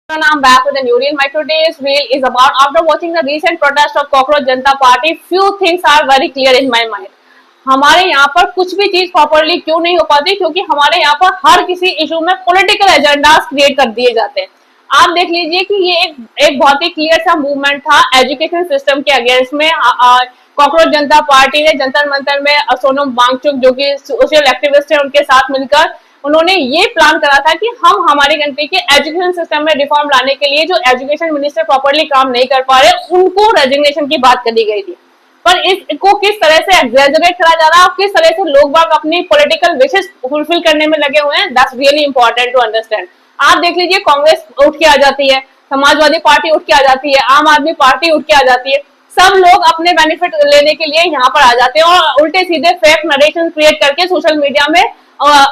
I'm back with a new reel. My today's reel is about after watching the recent protest of Cockroach Janata Party, few things are very clear in my mind. हमारे यहाँ पर कुछ भी चीज properly क्यों नहीं हो पाती, क्योंकि हमारे यहाँ पर हर किसी इशू में पॉलिटिकल एजेंडास क्रिएट कर दिए जाते हैं। आप देख लीजिए कि ये एक बहुत ही क्लियर सा मूवमेंट था एजुकेशन सिस्टम के अगेंस्ट में। कॉकरोच जनता पार्टी ने जंतर मंतर में सोनम वांगचुक जो कि सोशल एक्टिविस्ट है उनके साथ मिलकर उन्होंने ये प्लान करा था कि हम हमारी कंट्री के एजुकेशन सिस्टम में रिफॉर्म लाने के लिए जो एजुकेशन मिनिस्टर प्रॉपरली काम नहीं कर पा रहे उनको रेजिग्नेशन की बात करी गई थी। पर इसको किस तरह से एग्जैजरेट करा जा रहा है और किस तरह से लोग बाग अपनी पॉलिटिकल विशेष फुलफिल करने में लगे हुए हैं, that's really important to understand. आप देख लीजिए, कांग्रेस उठ के आ जाती है, समाजवादी पार्टी उठ के आ जाती है, आम आदमी पार्टी उठ के आ जाती है। सब लोग अपने बेनिफिट लेने के लिए यहाँ पर आ जाते हैं और उल्टे सीधे फेक नरेशन क्रिएट करके सोशल मीडिया में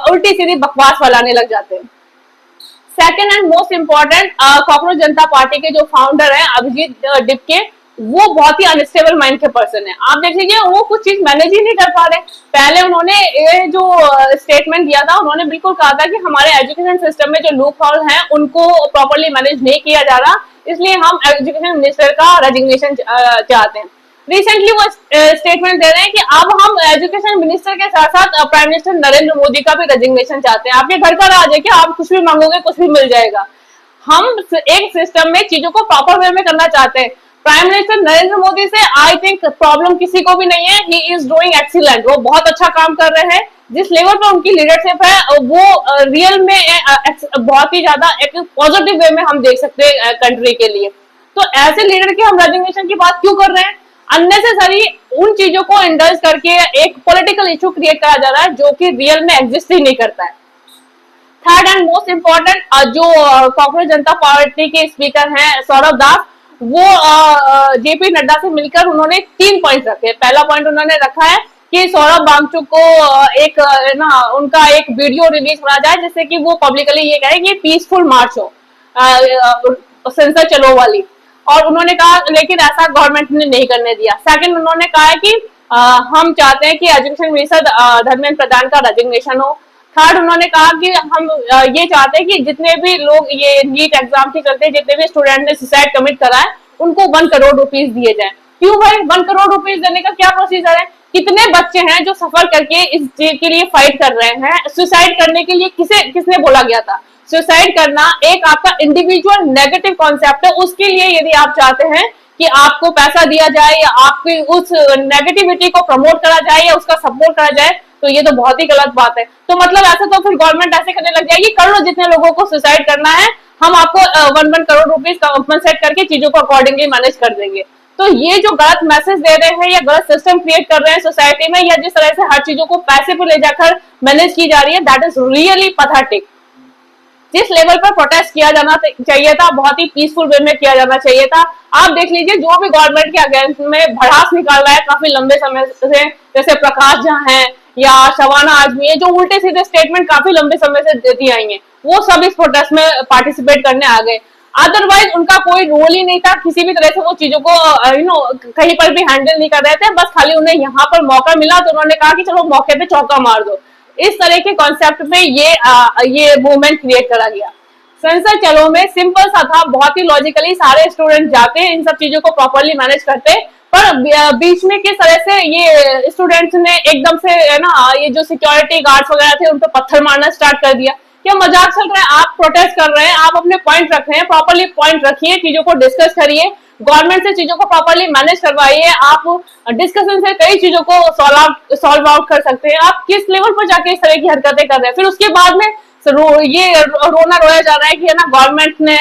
उल्टी सीधी बकवास फैलाने लग जाते हैं। Second and most important, cockroach Janata party के जो फाउंडर है अभिजीत डिपके, वो बहुत ही अनस्टेबल माइंड के पर्सन है। आप देख लीजिए, वो कुछ चीज मैनेज ही नहीं कर पा रहे। पहले उन्होंने ये जो स्टेटमेंट दिया था, उन्होंने बिल्कुल कहा था कि हमारे एजुकेशन सिस्टम में जो लूप होल हैं उनको प्रॉपरली मैनेज नहीं किया जा रहा, इसलिए हम एजुकेशन मिनिस्टर का रेजिग्नेशन चाहते हैं। रिसेंटली वो स्टेटमेंट दे रहे हैं कि अब हम एजुकेशन मिनिस्टर के साथ साथ प्राइम मिनिस्टर नरेंद्र मोदी का भी रेजिग्नेशन चाहते हैं। आपके घर का राज है कि आप कुछ भी मांगोगे कुछ भी मिल जाएगा। हम एक सिस्टम में चीजों को प्रॉपर वे में करना चाहते हैं। प्राइम मिनिस्टर नरेंद्र मोदी से आई थिंक प्रॉब्लम किसी को भी नहीं है। ही इज डूइंग एक्सीलेंट, वो बहुत अच्छा काम कर रहे हैं। जिस लेवल पर उनकी लीडरशिप है वो रियल में बहुत ही ज्यादा एक पॉजिटिव वे में हम देख सकते हैं कंट्री के लिए। तो ऐसे लीडर की हम रेजिग्नेशन की बात क्यों कर रहे हैं? अननेसेसरी उन चीजों को इंडल्ज करके एक पॉलिटिकल इशू क्रिएट करा जा रहा है जो कि रियल में एग्जिस्ट ही नहीं करता है। थर्ड एंड मोस्ट इम्पोर्टेंट, जो कॉकरोच जनता पार्टी के स्पीकर हैं सौरभ दास, वो जेपी नड्डा से मिलकर उन्होंने 3 पॉइंट रखे। पहला पॉइंट उन्होंने रखा है कि सौरभ वांगचुक को एक उनका एक वीडियो रिलीज करा जाए जिससे कि वो पब्लिकली ये कहे कि पीसफुल मार्च हो, सेंसर चलो वाली। और उन्होंने कहा लेकिन ऐसा गवर्नमेंट ने नहीं करने दिया। सेकंड, उन्होंने कहा है कि हम चाहते हैं कि एजुकेशन मिनिस्टर धर्मेंद्र प्रधान का रेजिग्नेशन हो। थर्ड, उन्होंने कहा कि हम ये चाहते हैं कि जितने भी लोग ये नीट एग्जाम के चलते जितने भी स्टूडेंट ने सुसाइड कमिट करा है उनको 1 करोड़ रुपीज दिए जाए। क्यों भाई 1 करोड़ रुपीज देने का क्या प्रोसीजर है? कितने बच्चे हैं जो सफर करके इस चीज के लिए फाइट कर रहे हैं? सुसाइड करने के लिए किसने बोला गया था? सुसाइड करना एक आपका इंडिविजुअल नेगेटिव कॉन्सेप्ट है। उसके लिए यदि आप चाहते हैं कि आपको पैसा दिया जाए या आपकी उस नेगेटिविटी को प्रमोट करा जाए या उसका सपोर्ट करा जाए, तो ये तो बहुत ही गलत बात है। तो मतलब ऐसा तो फिर गवर्नमेंट ऐसे करने लग जाएगी, कर लो जितने लोगों को सुसाइड करना है, हम आपको 1 करोड़ रुपीज कंपनसेट करके चीजों को अकॉर्डिंगली मैनेज कर देंगे। तो ये जो गलत मैसेज दे रहे हैं या गलत सिस्टम क्रिएट कर रहे हैं सोसाइटी में, या जिस तरह से हर चीजों को पैसे पे ले जाकर मैनेज की जा रही है, दैट इज रियली पैथेटिक। जिस लेवल पर प्रोटेस्ट किया जाना चाहिए था बहुत ही पीसफुल वे में किया जाना चाहिए था। आप देख लीजिए, जो भी गवर्नमेंट के अगेंस्ट में भड़ास निकाल रहा है काफी लंबे समय से, जैसे प्रकाश झा है या शबाना आजमी है, जो उल्टे सीधे स्टेटमेंट काफी लंबे समय से देती आई हैं, वो सब इस प्रोटेस्ट में पार्टिसिपेट करने आ गए। अदरवाइज उनका कोई रोल ही नहीं था, किसी भी तरह से वो चीजों को कहीं पर भी हैंडल नहीं कर रहे थे। बस खाली उन्हें यहाँ पर मौका मिला तो उन्होंने कहा कि चलो मौके पे चौका मार दो। इस तरह के कॉन्सेप्ट में ये मूवमेंट क्रिएट करा गया। सेंसर चलो में सिंपल सा था, बहुत ही लॉजिकली सारे स्टूडेंट जाते इन सब चीजों को प्रॉपरली मैनेज करते, पर बीच में किस तरह से ये स्टूडेंट्स ने एकदम से ये जो सिक्योरिटी गार्ड्स वगैरह थे उन पर पत्थर मारना स्टार्ट कर दिया। क्या मजाक चल रहा है? आप प्रोटेस्ट कर रहे हैं, आप अपने पॉइंट रख रहे हैं, प्रॉपरली पॉइंट रखिए, चीजों को डिस्कस करिए, गवर्नमेंट से चीजों को प्रॉपरली मैनेज करवाइए। आप डिस्कशन से कई चीजों को सॉल्व आउट कर सकते हैं। आप किस लेवल पर जाके इस तरह की हरकतें कर रहे हैं? फिर उसके बाद में ये रोना रोया जा रहा है कि गवर्नमेंट ने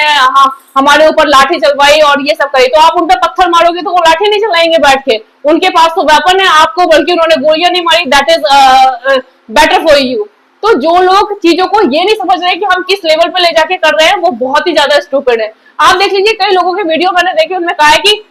हमारे ऊपर लाठी चलवाई और ये सब करी। तो आप उन पर पत्थर मारोगे तो वो लाठी नहीं चलाएंगे बैठ के, उनके पास तो वेपन है, आपको बल्कि उन्होंने गोलियां नहीं मारी, that is better for you. तो जो लोग चीजों को ये नहीं समझ रहे कि हम किस लेवल पे ले जाके कर रहे हैं, वो बहुत ही ज्यादा स्टूपिड है। आप देख लीजिए, कई लोगों के वीडियो मैंने देखे, उनमें कहा है कि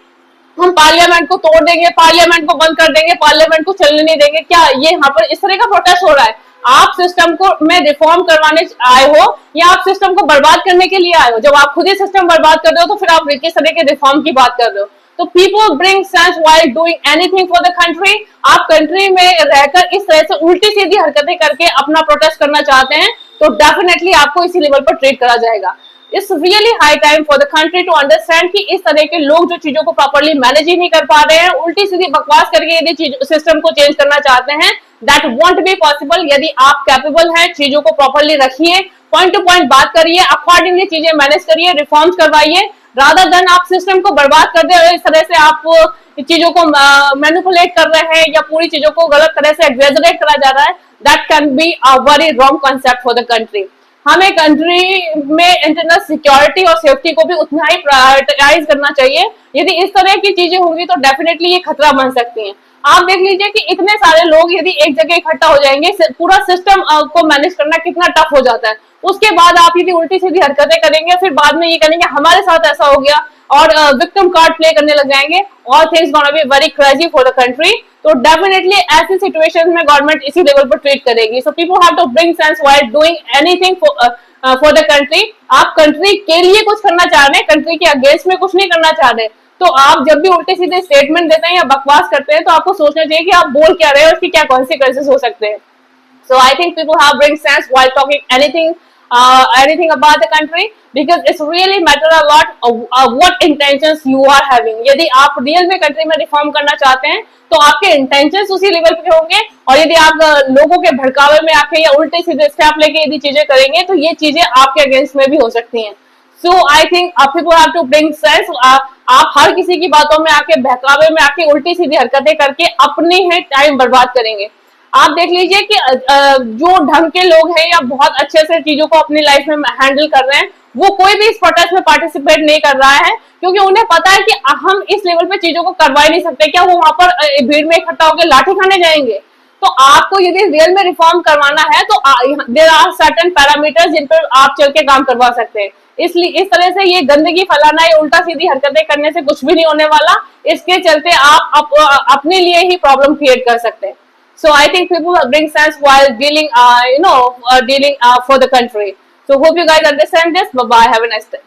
हम पार्लियामेंट को तोड़ देंगे, पार्लियामेंट को बंद कर देंगे, पार्लियामेंट को चलने नहीं देंगे। क्या ये यहाँ पर इस तरह का प्रोटेस्ट हो रहा है? आप सिस्टम को में रिफॉर्म करवाने आए हो या आप सिस्टम को बर्बाद करने के लिए आए हो? जब आप खुद ही सिस्टम बर्बाद कर रहे हो तो फिर आप किस तरह के रिफॉर्म की बात कर रहे हो? तो people bring sense while doing anything for the country. आप कंट्री में रहकर इस तरह से उल्टी सीधी हरकतें करके अपना प्रोटेस्ट करना चाहते हैं तो डेफिनेटली आपको इसी लेवल पर ट्रीट करा जाएगा। It's really high time for the country to understand कि इस तरह के लोग जो चीजों को प्रॉपरली मैनेज ही नहीं कर पा रहे हैं, उल्टी सीधी बकवास करके यदि सिस्टम को चेंज करना चाहते हैं, दैट वॉन्ट बी पॉसिबल। यदि आप कैपेबल हैं, चीजों को प्रॉपरली रखिए, पॉइंट टू पॉइंट बात करिए, अकॉर्डिंगली चीजें मैनेज करिए, रिफॉर्म्स करवाइए, रादर देन आप सिस्टम को बर्बाद कर दे और इस तरह से आप चीजों को मैनिपुलेट कर रहे हैं या पूरी चीजों को गलत तरह से एग्जैजरेट करा जा रहा है। That can be a very wrong concept for the country. हमें कंट्री में इंटरनल सिक्योरिटी और सेफ्टी को भी उतना ही प्रायोरिटाइज करना चाहिए। यदि इस तरह की चीजें होंगी तो डेफिनेटली ये खतरा बन सकती हैं। आप देख लीजिए कि इतने सारे लोग यदि एक जगह इकट्ठा हो जाएंगे, पूरा सिस्टम को मैनेज करना कितना टफ हो जाता है। उसके बाद आप यदि उल्टी सीधी हरकतें करेंगे, फिर बाद में ये करेंगे हमारे साथ ऐसा हो गया और विक्टिम कार्ड प्ले करने लग जाएंगे, और things gonna be very crazy for the country. तो डेफिनेटली ऐसी सिचुएशंस में गवर्नमेंट इसी लेवल पर ट्रीट करेगी। So people have to bring sense while doing anything for the country. आप कंट्री के लिए कुछ करना चाह रहे हैं, कंट्री के अगेंस्ट में कुछ नहीं करना चाह रहे। तो आप जब भी उल्टे सीधे स्टेटमेंट देते हैं या बकवास करते हैं, तो आपको सोचना चाहिए कि आप बोल क्या रहे हैं और उसकी क्या कॉन्सिक्वेंसेस हो सकते हैं। So I think people have bring sense while talking anything about the country, because it's really matter a lot what intentions you are having. यदि आप रियल में कंट्री में रिफॉर्म करना चाहते हैं तो आपके इंटेंशंस उसी लेवल पे होंगे, और यदि आप लोगों के भड़कावे में आके या उल्टे सीधे स्टेप लेके यदि चीजें करेंगे तो ये चीजें आपके अगेंस्ट में भी हो सकती हैं। So I think people have to bring sense. आप हर किसी की बातों में आके बहकावे में आके उल्टी सीधी हरकतें करके अपनी ही टाइम बर्बाद करेंगे। आप देख लीजिए कि जो ढंग के लोग हैं या बहुत अच्छे से चीजों को अपनी लाइफ में हैंडल कर रहे हैं, वो कोई भी इस प्रोटेस्ट में पार्टिसिपेट नहीं कर रहा है, क्योंकि उन्हें पता है कि हम इस लेवल पे चीजों को करवा ही नहीं सकते। क्या वो वहां पर भीड़ में इकट्ठा होकर लाठी खाने जाएंगे? तो आपको यदि रियल में रिफॉर्म करवाना है तो देयर आर सर्टेन पैरामीटर्स जिन पर आप चल के काम करवा सकते हैं। इसलिए इस तरह से ये गंदगी फैलाना या उल्टा सीधी हरकतें करने से कुछ भी नहीं होने वाला। इसके चलते आप अपने लिए ही प्रॉब्लम क्रिएट कर सकते हैं। So I think people bring sense while dealing, dealing for the country. So hope you guys understand this. Bye bye. Have a nice day.